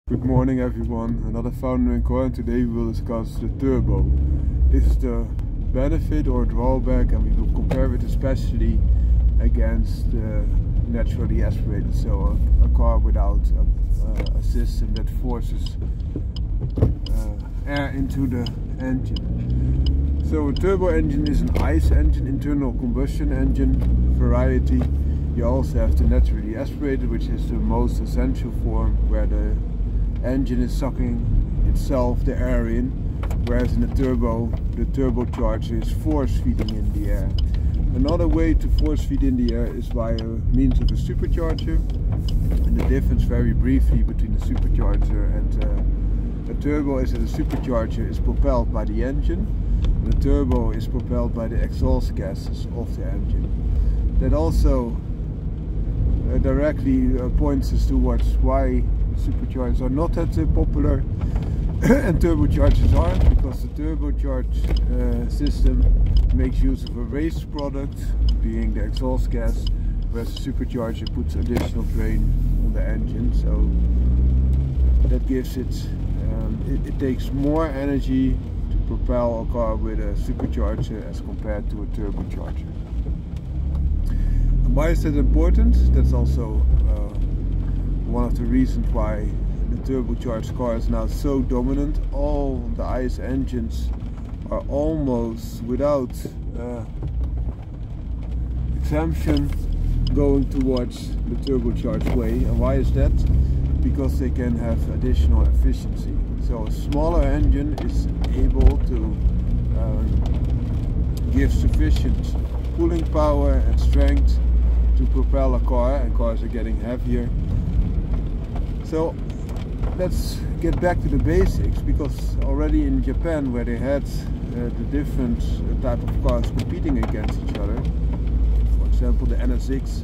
Good morning everyone, another founder in core, and today we will discuss the turbo. This is the benefit or drawback, and we will compare it especially against the naturally aspirated, so a car without a system that forces air into the engine. So a turbo engine is an ICE engine, internal combustion engine variety. You also have the naturally aspirated, which is the most essential form, where the engine is sucking itself the air in, whereas in the turbocharger is force feeding in the air. Another way to force feed in the air is by means of a supercharger, and the difference very briefly between the supercharger and a turbo is that the supercharger is propelled by the engine, and the turbo is propelled by the exhaust gases of the engine. That also directly points us towards why superchargers are not that popular and turbochargers are, because the turbocharged system makes use of a waste product, being the exhaust gas, whereas the supercharger puts additional drain on the engine, so that gives it takes more energy to propel a car with a supercharger as compared to a turbocharger. And why is that important? That's also one of the reasons why the turbocharged car is now so dominant. All the ICE engines are almost without exemption going towards the turbocharged way. And why is that? Because they can have additional efficiency. So a smaller engine is able to give sufficient cooling power and strength to propel a car, and cars are getting heavier. So let's get back to the basics, because already in Japan, where they had the different type of cars competing against each other, for example the NSX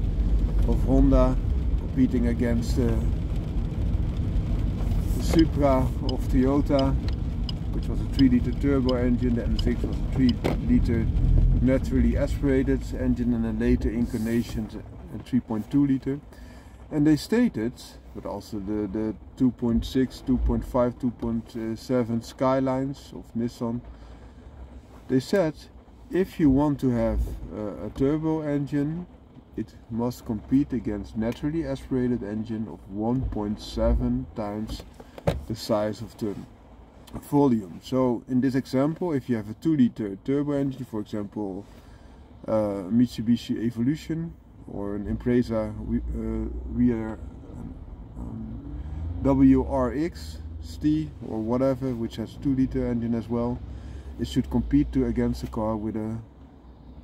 of Honda competing against the Supra of Toyota, which was a 3-liter turbo engine. The NSX was a 3-liter naturally aspirated engine, and then later incarnations a 3.2 liter. And they stated, but also the 2.6, 2.5, 2.7 Skylines of Nissan, they said if you want to have a turbo engine, it must compete against naturally aspirated engine of 1.7 times the size of the volume. So in this example, if you have a 2-liter turbo engine, for example Mitsubishi Evolution or an Impreza WRX ST or whatever, which has a 2-liter engine as well, it should compete against a car with a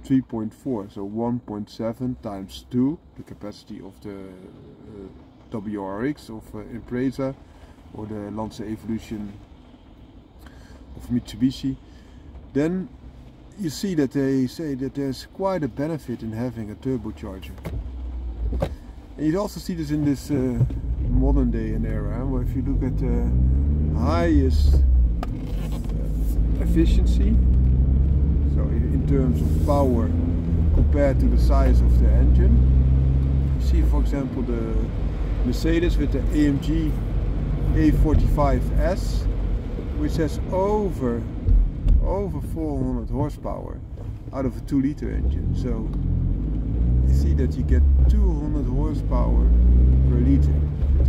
3.4, so 1.7 times 2, the capacity of the WRX of Impreza, or the Lancer Evolution of Mitsubishi. Then you see that they say that there's quite a benefit in having a turbocharger. And you also see this in this modern day and era, where if you look at the highest efficiency, so in terms of power compared to the size of the engine, you see for example the Mercedes with the AMG A45S, which has over 400 horsepower out of a 2-liter engine. So you see that you get 200 horsepower per liter,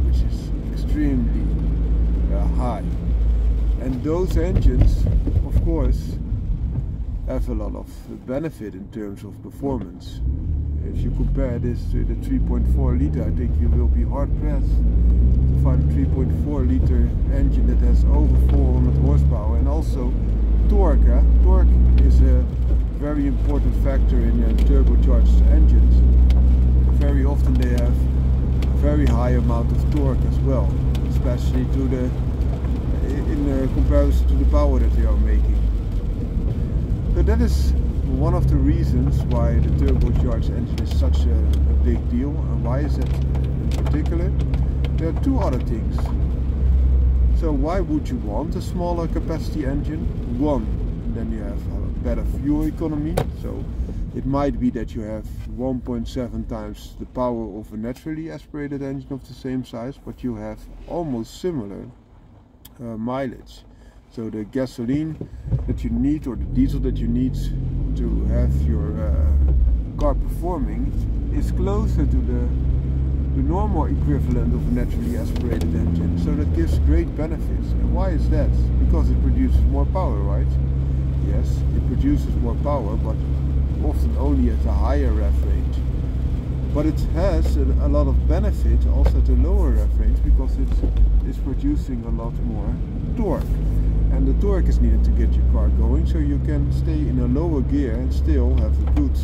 which is extremely high. And those engines, of course, have a lot of benefit in terms of performance. If you compare this to the 3.4 liter, I think you will be hard pressed to find a 3.4 liter engine that has over 400 horsepower. And also torque. Torque is a very important factor in turbocharged engines. Very often they have a very high amount of torque as well, especially in comparison to the power that they are making. So that is one of the reasons why the turbocharged engine is such a big deal. And why is that in particular? There are two other things. So why would you want a smaller capacity engine? One, then you have a better fuel economy. So It might be that you have 1.7 times the power of a naturally aspirated engine of the same size, but you have almost similar mileage. So the gasoline that you need, or the diesel that you need to have your car performing, is closer to the normal equivalent of a naturally aspirated engine. So that gives great benefits. And why is that? Because it produces more power, right? Yes, it produces more power, but often only at a higher rev range. But it has a lot of benefit also at a lower rev range, because it is producing a lot more torque. And the torque is needed to get your car going, so you can stay in a lower gear and still have a good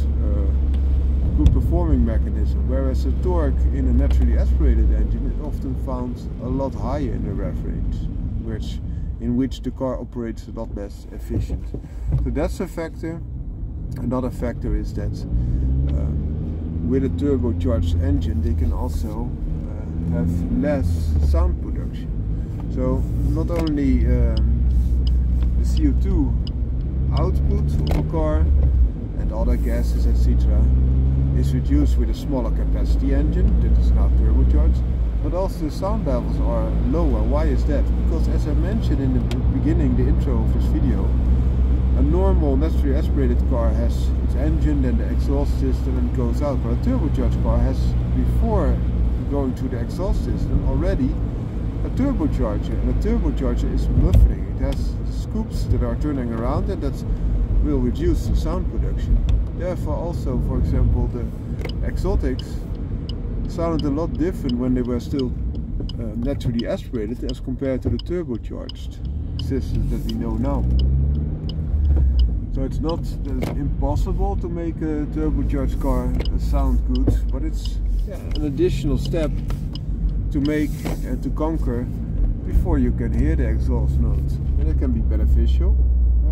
performing mechanism. Whereas the torque in a naturally aspirated engine is often found a lot higher in the rev range, in which the car operates a lot less efficient. So that's a factor. Another factor is that with a turbocharged engine they can also have less sound production. So not only the CO2 output of a car and other gases, etc., is reduced with a smaller capacity engine that is now turbocharged, but also the sound levels are lower. Why is that? Because, as I mentioned in the beginning, the intro of this video, a normal naturally aspirated car has its engine, then the exhaust system, and goes out. But a turbocharged car has, before going to the exhaust system, already a turbocharger, and a turbocharger is muffling. It has scoops that are turning around, and that will reduce the sound production. Therefore, also, for example, the exotics sounded a lot different when they were still naturally aspirated as compared to the turbocharged systems that we know now. So it's not impossible to make a turbocharged car sound good, but it's an additional step to make and to conquer before you can hear the exhaust notes. And it can be beneficial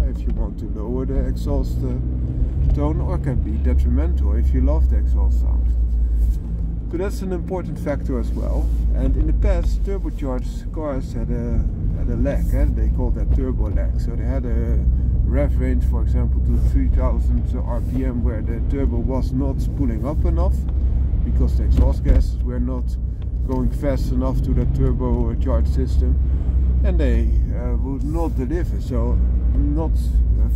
if you want to lower the exhaust tone, or can be detrimental if you love the exhaust sound. So that's an important factor as well. And in the past, turbocharged cars had a lag, they called that turbo lag. So they had a rev range, for example, to 3000 RPM, where the turbo was not pulling up enough because the exhaust gases were not going fast enough to the turbocharged system, and they would not deliver, so not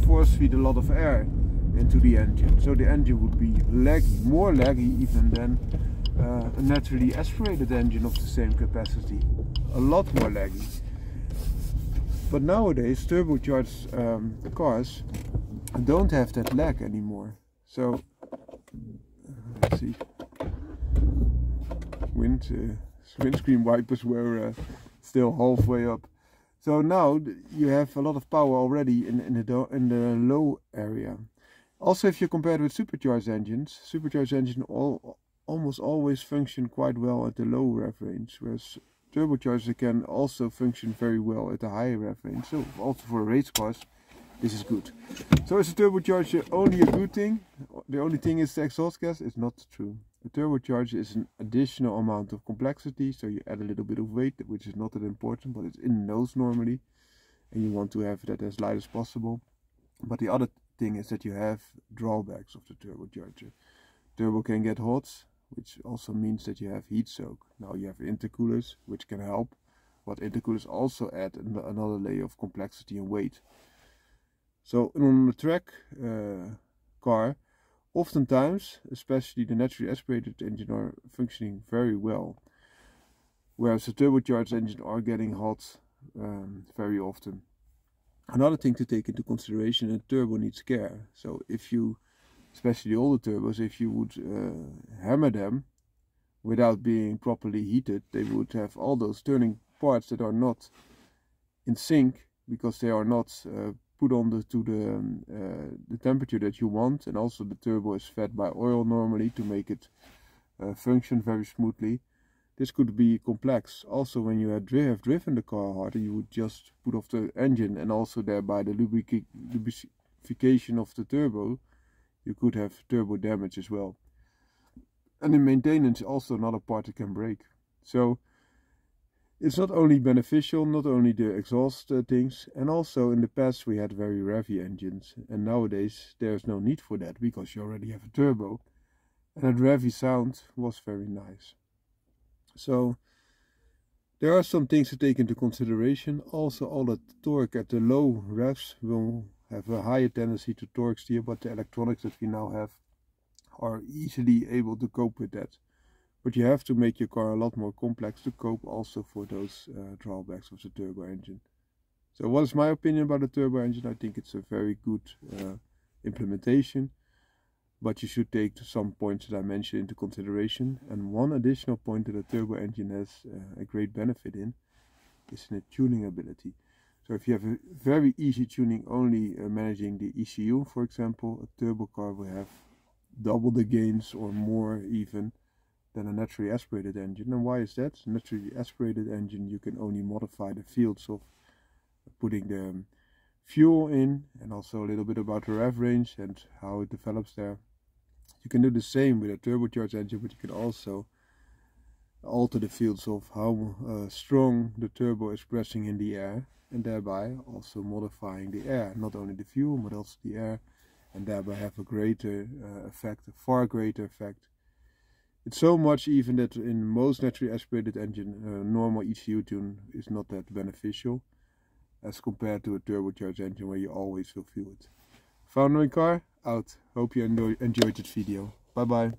force feed a lot of air into the engine. So the engine would be laggy, more laggy even than a naturally aspirated engine of the same capacity, a lot more laggy. But nowadays turbocharged cars don't have that lag anymore. So let's see, windscreen wipers were still halfway up. So now you have a lot of power already in the low area. Also, if you compare it with supercharged engines almost always function quite well at the low rev range, whereas turbochargers can also function very well at the higher rev range. So also for race cars, this is good. So is a turbocharger only a good thing? The only thing is the exhaust gas? It's not true. A turbocharger is an additional amount of complexity, so you add a little bit of weight, which is not that important, but it's in the nose normally, and you want to have that as light as possible. But the other thing is that you have drawbacks of the turbocharger. Turbo can get hot, which also means that you have heat soak. Now you have intercoolers, which can help, but intercoolers also add another layer of complexity and weight. So on a track car, oftentimes, especially the naturally aspirated engine, are functioning very well, whereas the turbocharged engine are getting hot very often. Another thing to take into consideration, a turbo needs care. So if you, especially older turbos, if you would hammer them without being properly heated, they would have all those turning parts that are not in sync, because they are not put on the temperature that you want, and also the turbo is fed by oil normally to make it function very smoothly. This could be complex. Also, when you have driven the car harder, you would just put off the engine, and also thereby the lubrication of the turbo, you could have turbo damage as well. And in maintenance, also another part that can break. So It's not only beneficial, not only the exhaust things, and also in the past we had very revvy engines, and nowadays there's no need for that because you already have a turbo, and that revvy sound was very nice. So there are some things to take into consideration. Also, all the torque at the low revs will have a higher tendency to torque steer, but the electronics that we now have are easily able to cope with that. But you have to make your car a lot more complex to cope also for those drawbacks of the turbo engine. So what is my opinion about the turbo engine? I think it's a very good implementation, but you should take some points that I mentioned into consideration. And one additional point that a turbo engine has a great benefit in is in the tuning ability. So if you have a very easy tuning, only managing the ECU, for example, a turbo car will have double the gains or more even than a naturally aspirated engine. And why is that? Naturally aspirated engine, you can only modify the fields of putting the fuel in, and also a little bit about the rev range and how it develops there. You can do the same with a turbocharged engine, but you can also alter the fields of how strong the turbo is pressing in the air, and thereby also modifying the air, not only the fuel but also the air, and thereby have a greater effect, a far greater effect. It's so much even that in most naturally aspirated engine, normal ECU tune is not that beneficial as compared to a turbocharged engine where you always will feel it. Found my car, out. Hope you enjoyed this video. Bye bye.